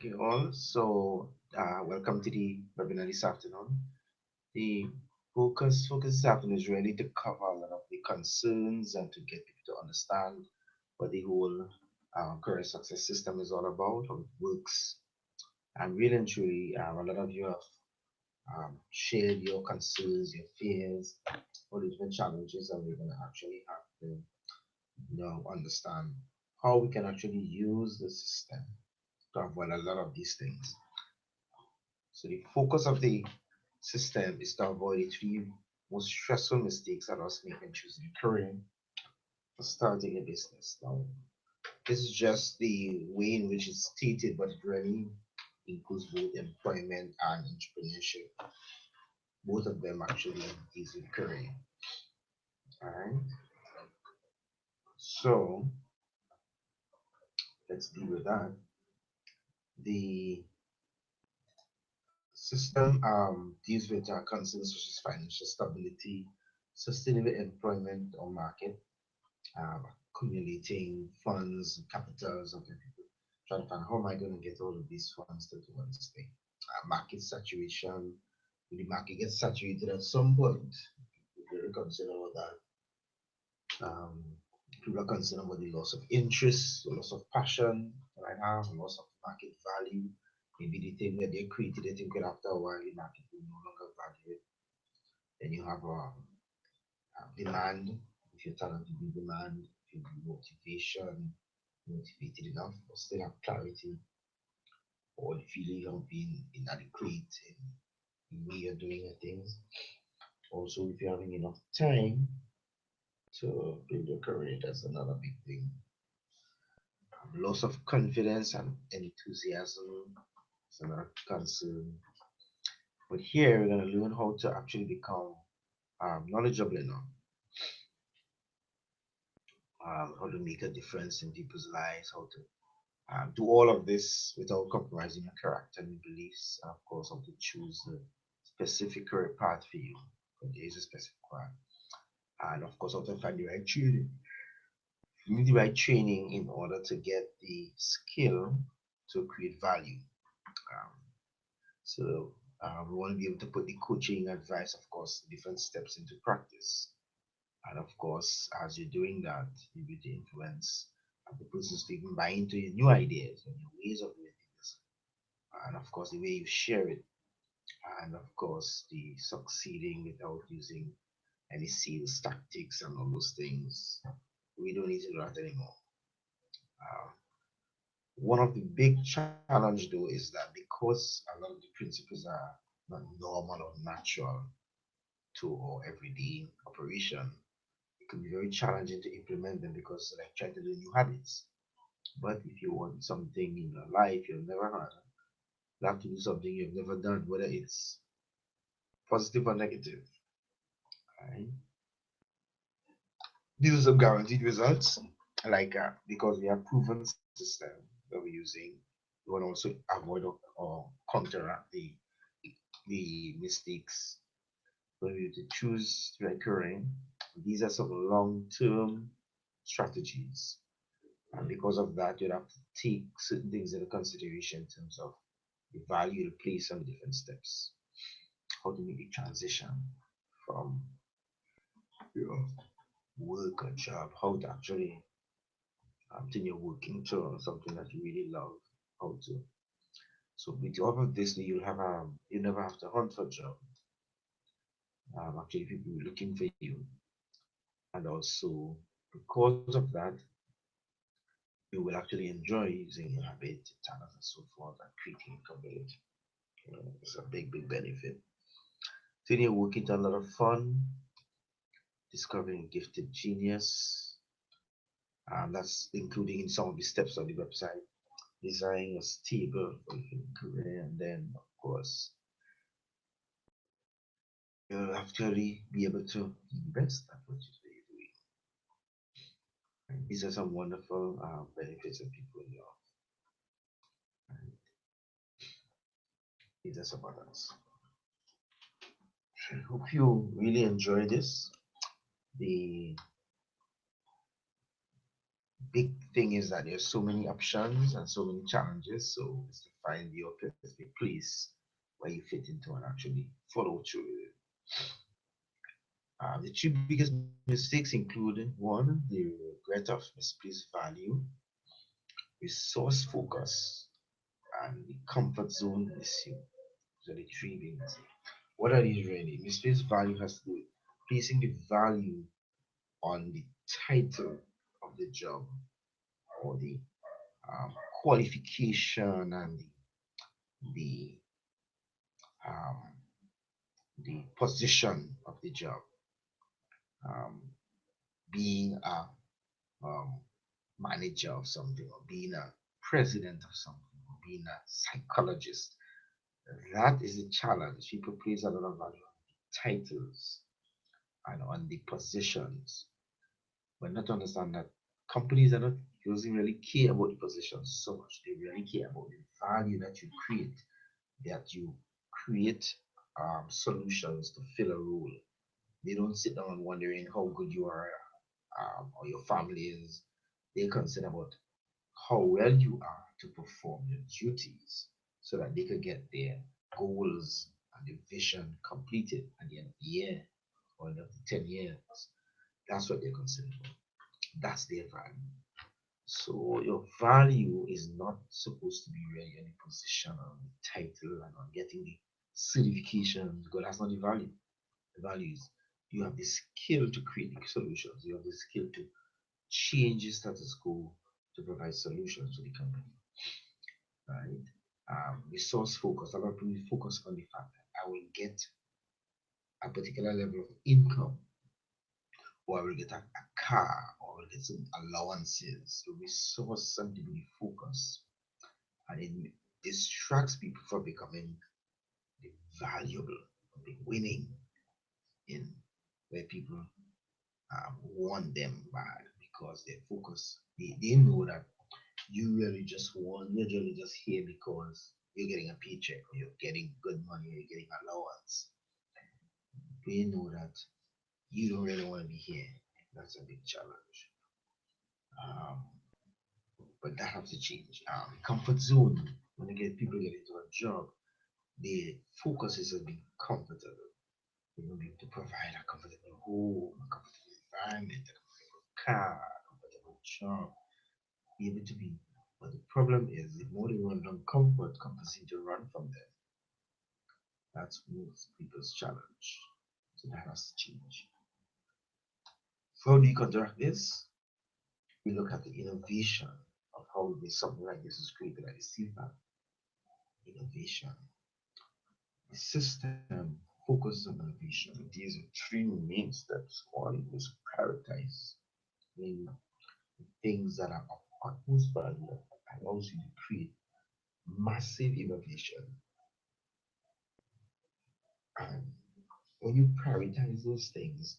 Okay, all. So, welcome to the webinar this afternoon. The focus this afternoon is really to cover a lot of the concerns and to get people to understand what the whole career success system is all about, how it works. And really and truly, a lot of you have shared your concerns, your fears, all the different challenges, and we're going to actually have to understand how we can actually use the system to avoid a lot of these things. So the focus of the system is to avoid the three most stressful mistakes that us make when choosing a career or starting a business. Now, this is just the way in which it's stated, but it really includes both employment and entrepreneurship. Both of them actually is a career. Alright. So let's deal with that. The system deals with concerns such as financial stability, sustainable employment or market, accumulating funds, capitals, okay, people trying to find how am I going to get all of these funds to do all this thing. Market saturation, when the market gets saturated at some point, we're very concerned about that. People are concerned about the loss of interest, the loss of passion that I have, the loss of market value. Maybe the thing that they created, they think that after a while the market will no longer value it. Then you have demand. If you're talented in demand, if you have motivation, motivated enough, but still have clarity, or the feeling of being inadequate in the way you're doing your things. Also, if you're having enough time to build your career, that's another big thing. Loss of confidence and enthusiasm is another concern. But here we're going to learn how to actually become knowledgeable enough, how to make a difference in people's lives, how to do all of this without compromising your character and your beliefs, and of course, how to choose the specific career path for you. Because there is a specific path, and of course, how to find the right training. You need the right training in order to get the skill to create value. Um, so we want to be able to put the coaching advice, of course, different steps into practice. And of course, as you're doing that, you will influence the person's to even buy into your new ideas and your ways of doing things. And of course, the way you share it. And of course, the succeeding without using any sales tactics and all those things. We don't need to do that anymore. Uh, One of the big challenge though is that because a lot of the principles are not normal or natural to our everyday operation, it can be very challenging to implement them because it's like trying to do new habits. But if you want something in your life you've never had, you have to do something you've never done, whether it's positive or negative. Right? These are some guaranteed results, like because we have proven system that we're using. We want to also avoid or counteract the mistakes when we have to choose recurring. These are some long-term strategies, and because of that, you have to take certain things into consideration in terms of the value you place on different steps, how to make the transition from your work or job, how to actually turn your work into something that you really love, how to. So with all of this, you never have to hunt for a job. Actually, people will be looking for you, and also because of that, you will actually enjoy using your habit, talent, and so forth, and creating a community. It's a big benefit. Turning your work into a lot of fun, discovering gifted genius. That's including in some of the steps on the website. Designing a stable, fulfilling career, and then, of course, you'll actually be able to invest at what you're doing. And these are some wonderful benefits that people know. And these are some others. I hope you really enjoy this. The big thing is that there's so many options and so many challenges. So it's the find your specific place where you fit into and actually follow through with it. The two biggest mistakes include one, the regret of misplaced value, resource focus, and the comfort zone issue. So the three being missing. What are these really? Misplaced value has to do with placing the value on the title of the job or the um, qualification and the um, the position of the job. Um, being a um, manager of something, or being a president of something, or being a psychologist. That is a challenge. People place a lot of value on the titles and on the positions, but not to understand that companies are not doesn't really care about the positions so much. They really care about the value that you create, that you create solutions to fill a role. They don't sit down wondering how good you are or your family is. They concern about how well you are to perform your duties so that they could get their goals and their vision completed at the end of the year or end of the 10 years. That's what they're concerned about. That's their value. So your value is not supposed to be really any position on the title and on getting the certification because that's not the value. The value is you have the skill to create the solutions. You have the skill to change the status quo to provide solutions to the company, right? Resource focus. A lot of people focus on the fact that I will get a particular level of income, or I will get a car, or I will get some allowances. So resource something to be focus, and it distracts people from becoming the valuable, the winning in where people want them bad because they focus. They know that you're really just here because you're getting a paycheck or you're getting good money or you're getting allowance. They know that you don't really want to be here. That's a big challenge. Um, but that has to change. Comfort zone. When you get people get into a job, the focus is on being comfortable. You know, be able to provide a comfortable home, a comfortable environment, a comfortable car, a comfortable job, be able to be. But the problem is, the more they run from comfort, companies seem to run from them. That's most people's challenge. So that has to change. So how do you counteract this? We look at the innovation of how something like this is created. I see that innovation. The system focuses on innovation. These are three main steps. One is prioritize, meaning things that are of utmost value that allows you to create massive innovation. And when you prioritize those things,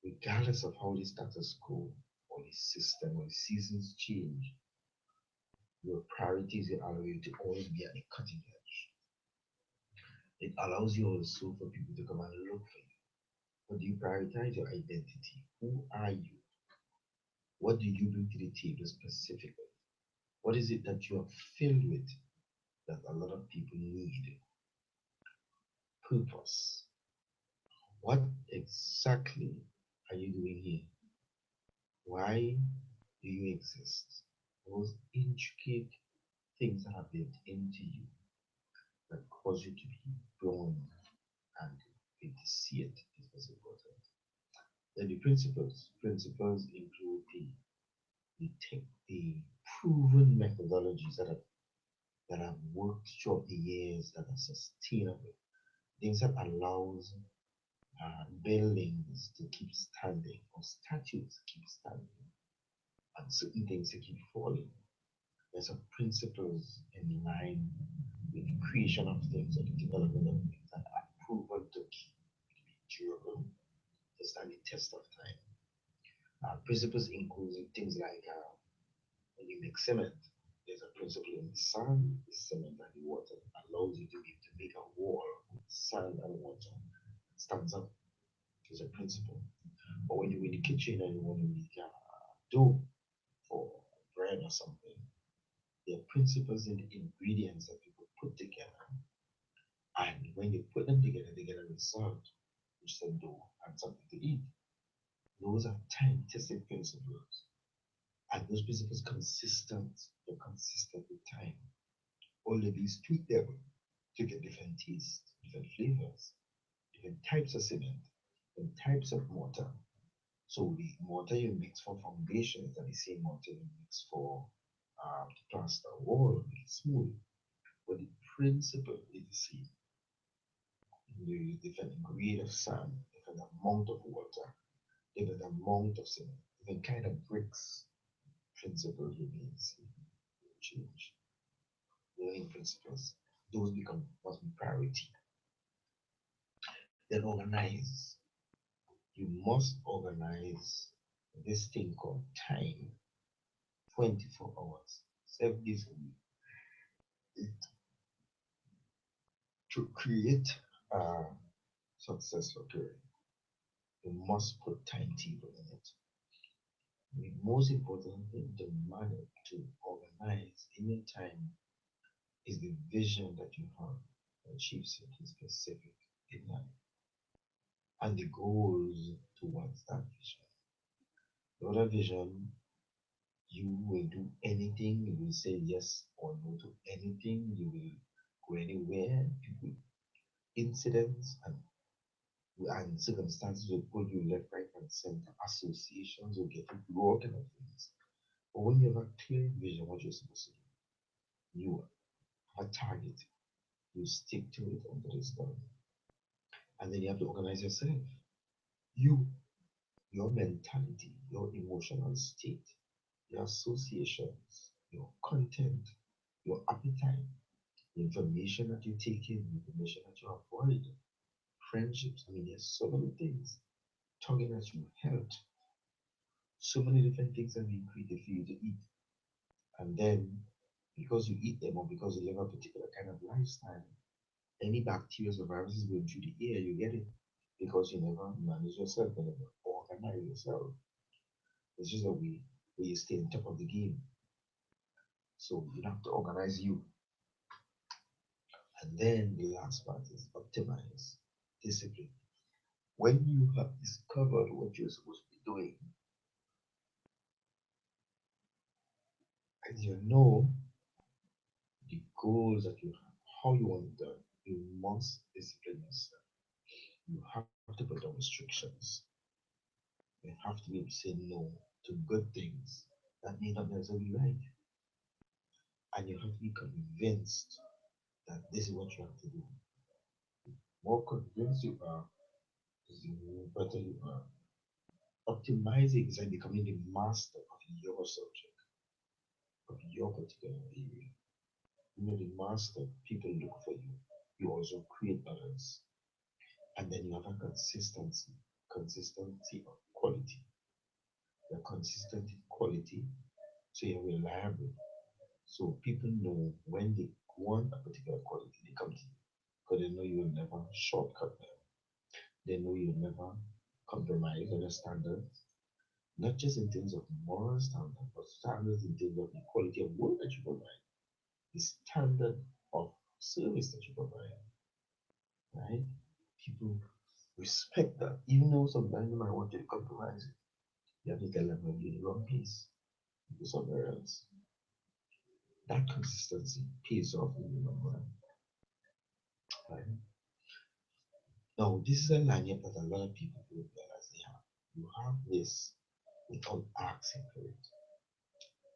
regardless of how the status quo or the system or the seasons change, your priorities will allow you to always be at the cutting edge. It allows you also for people to come and look for you. But do you prioritize your identity? Who are you? What do you bring to the table specifically? What is it that you are filled with that a lot of people need? Purpose. What exactly are you doing here? Why do you exist? Those intricate things that are built into you that cause you to be born and be to see it is what's important. Then the principles. Principles include the proven methodologies that have worked throughout the years that are sustainable. Things that allows buildings to keep standing or statues to keep standing and certain things to keep falling. There's some principles in line with the creation of things or the development of things that are proven to be durable, to stand the test of time. Principles include things like when you make cement, there's a principle in the sand, the cement, and the water that allows you to be able to make a wall with sand and water. It stands up. There's a principle. Or when you're in the kitchen and you want to make dough for bread or something, There are principles in the ingredients that people put together, and when you put them together, they get a result, which is a dough and something to eat. Those are time-tested principles, and those principles consistent. They're consistent with time. All of these tweak them to get different tastes, different flavors, different types of cement, different types of mortar. So the mortar you mix for foundation is the same mortar you mix for the plaster wall, make it smooth. But the principle is the same. You use different grade of sand, different amount of water, different amount of cement, different kind of bricks. Principle remains change. Learning principles, those become must be priority. Then organize. You must organize this thing called time, 24 hours, 7 days a week. It, to create a successful career, you must put timetable in it. The most important thing to manage, to organize in your time is the vision that you have to achieve something specific in life and the goals towards that vision. Without a vision, you will do anything, you will say yes or no to anything, you will go anywhere, people, incidents and circumstances will pull you left, right, and center. Associations will get you to do all kind of things. But when you have a clear vision what you're supposed to do, you have a target, you stick to it until it's done. And then you have to organize yourself. You, your mentality, your emotional state, your associations, your content, your appetite, the information that you take in, the information that you avoid, friendships. I mean, there's so many things talking at you, health, so many different things that we created for you to eat. And then, because you eat them or because you live a particular kind of lifestyle, any bacteria or viruses going through the air, you get it because you never manage yourself, you never organize yourself. It's just a way where you stay on top of the game. So you have to organize you. And then the last part is optimize discipline. When you have discovered what you're supposed to be doing and you know the goals that you have, how you want it done, you must discipline yourself. You have to put down restrictions. You have to be able to say no to good things that may not necessarily be right. And you have to be convinced that this is what you have to do. More convinced you are, is the more better you are. Optimizing is like becoming the master of your subject, of your particular area. You know the master, people look for you. You also create balance. And then you have a consistency of quality. You're consistent in quality, so you're reliable. So people know when they want a particular quality, they come to you because they know you will never shortcut them. They know you'll never compromise on your standards, not just in terms of moral standards, but standards in terms of the quality of work that you provide, the standard of service that you provide, right? People respect that, even though sometimes they might want you to compromise it. You have to tell them when you're in the wrong place, go somewhere else. That consistency pays off in the long run, right? Now, this is a lanyard that a lot of people don't realize they have. You have this without asking for it.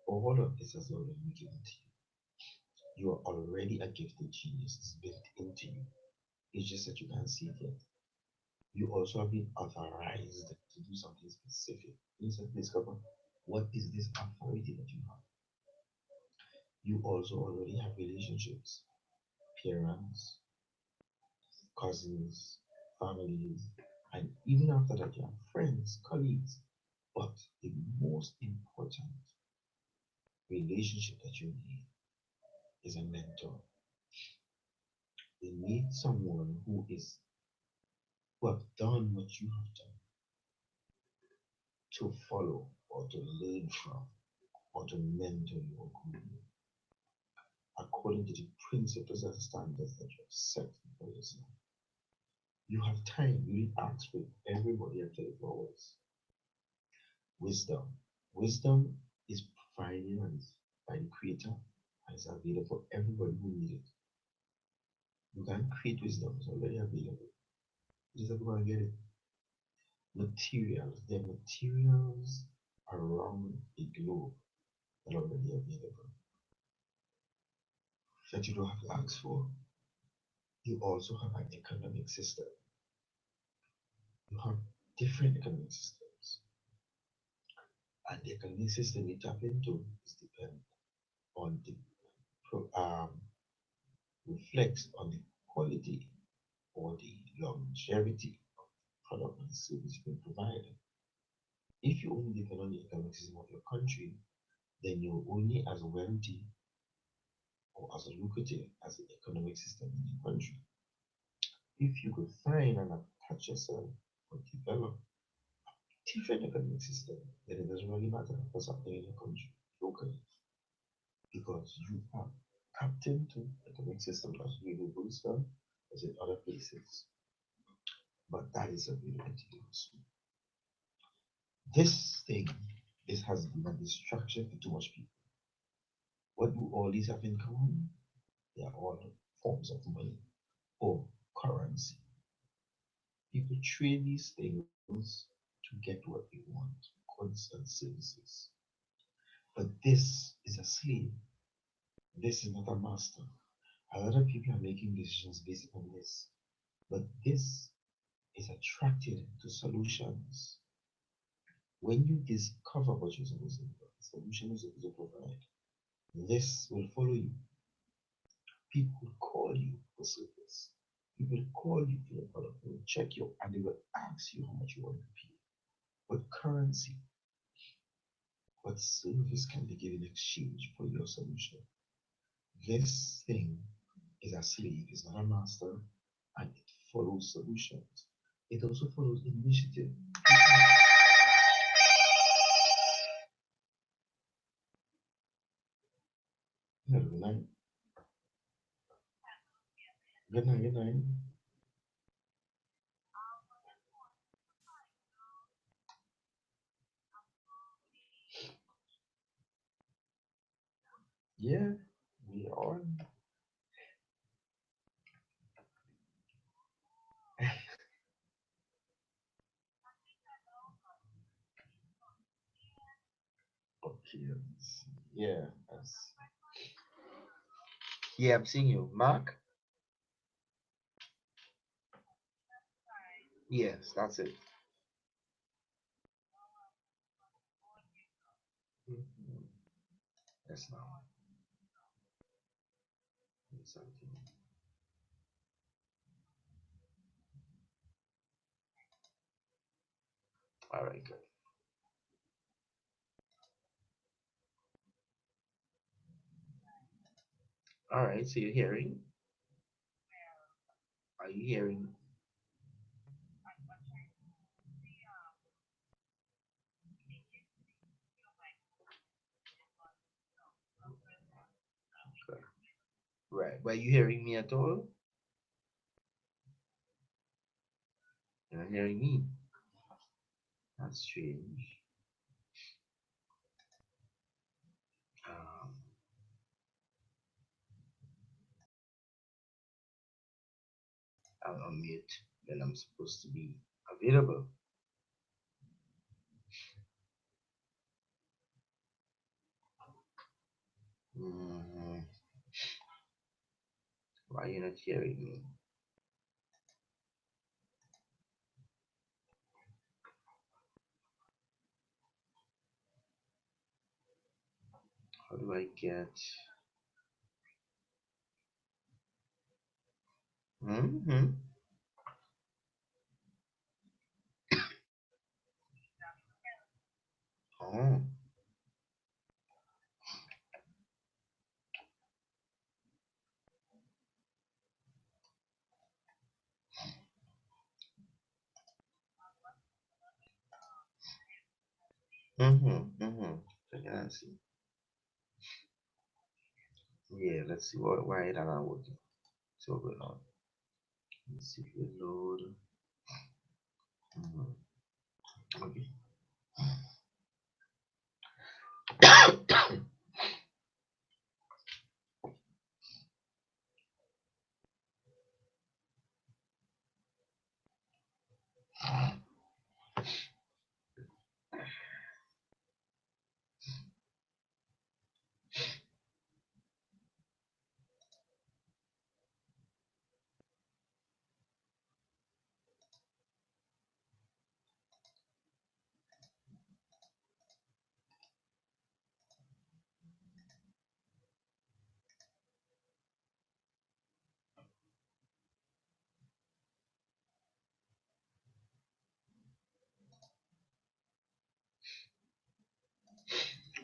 All of this has already been given to you. You are already a gifted genius. It's built into you. It's just that you can't see it yet. You also have been authorized to do something specific. You need to discover what is this authority that you have. You also already have relationships, parents, cousins, families, and even after that, you have friends, colleagues. But the most important relationship that you need is a mentor. You need someone who have done what you have done to follow or to learn from or to mentor you or grow you. according to the principles and standards that you have set for yourself. You have time. You didn't ask for everybody and 24 hours. Wisdom. Wisdom is provided by the Creator and is available for everybody who needs it. You can create wisdom, it's already available. You just have to go and get it. Materials. There are materials around the globe that are already available that you don't have to ask for. You also have an economic system. You have different economic systems. And the economic system you tap into is depend on the reflects on the quality or the longevity of the product and service being provided. If you only depend on the economic system of your country, then you're only as wealthy or as lucrative as the economic system in your country. If you could find and attach yourself or develop different economic system, then it doesn't really matter what's happening in your country locally because you are captain to economic system as you in Boston as in other places. But that is a reality also. This thing is has been a distraction for too much people. What do all these have in common? They are all forms of money or currency. People trade these things to get what they want, goods and services. But this is a slave. This is not a master. A lot of people are making decisions based on this. But this is attracted to solutions. When you discover what you're supposed to do, the solution you're supposed to provide, this will follow you. People will call you for service. People will call you for your product. They will check you and they will ask you how much you want to pay. What currency, what service can they give in exchange for your solution? This thing is a slave, it's not a master, and it follows solutions. It also follows initiative. Good night. Good night. Good night. Yeah, we are. Okay, let's see. Yeah, yeah, I'm seeing you. Mark? Yes, that's it. Mhm. Yes, now. Something. All right, good. All right, so you're hearing? Are you hearing? Okay. Right. Were you hearing me at all? You're not hearing me. That's strange. Um, I'll unmute when I'm supposed to be available. Mhm. Why are you not hearing me? How do I get? Mm-hmm. Oh. Mm-hmm. Mm-hmm. I see. Yeah, let's see why it not working. See what's going on. Let's see if we load. Mhm. Okay.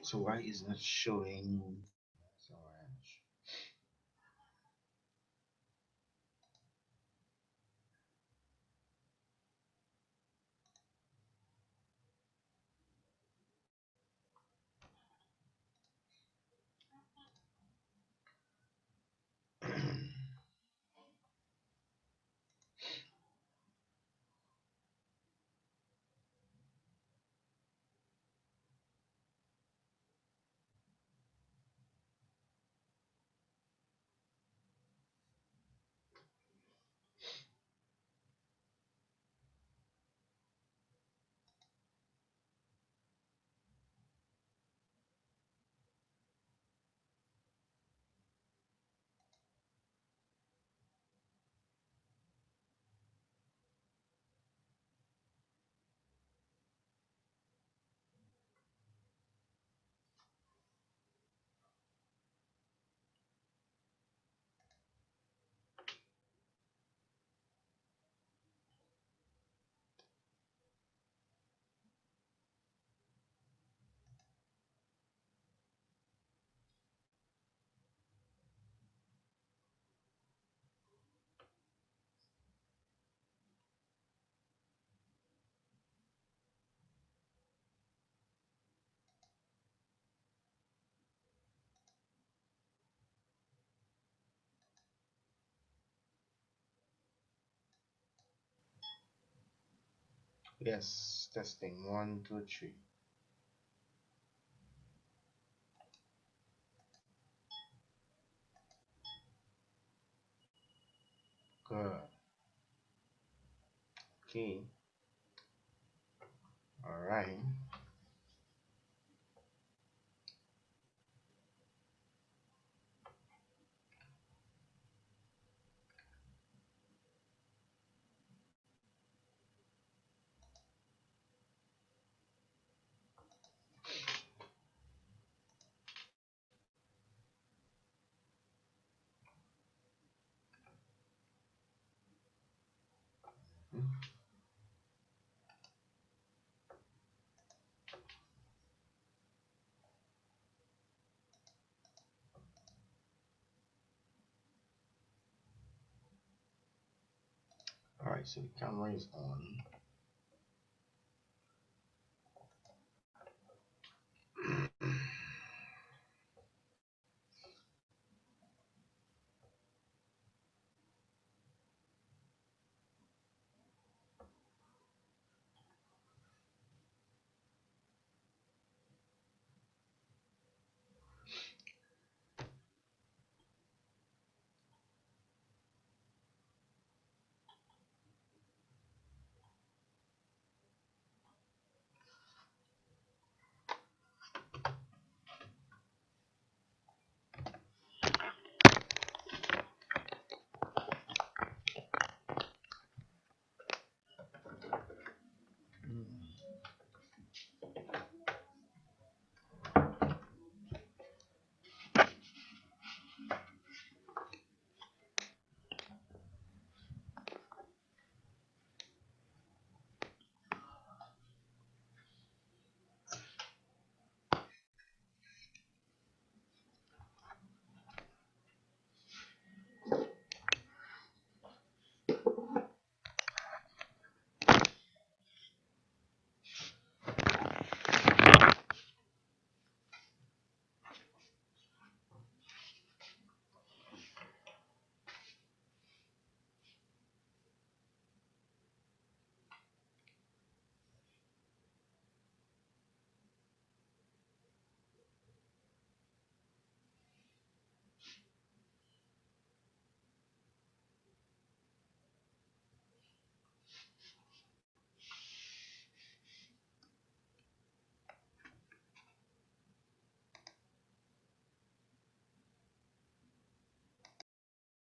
So why is not showing? It's orange. Yes, testing. One, two, three. Good. Okay. All right. All right. So the camera is on.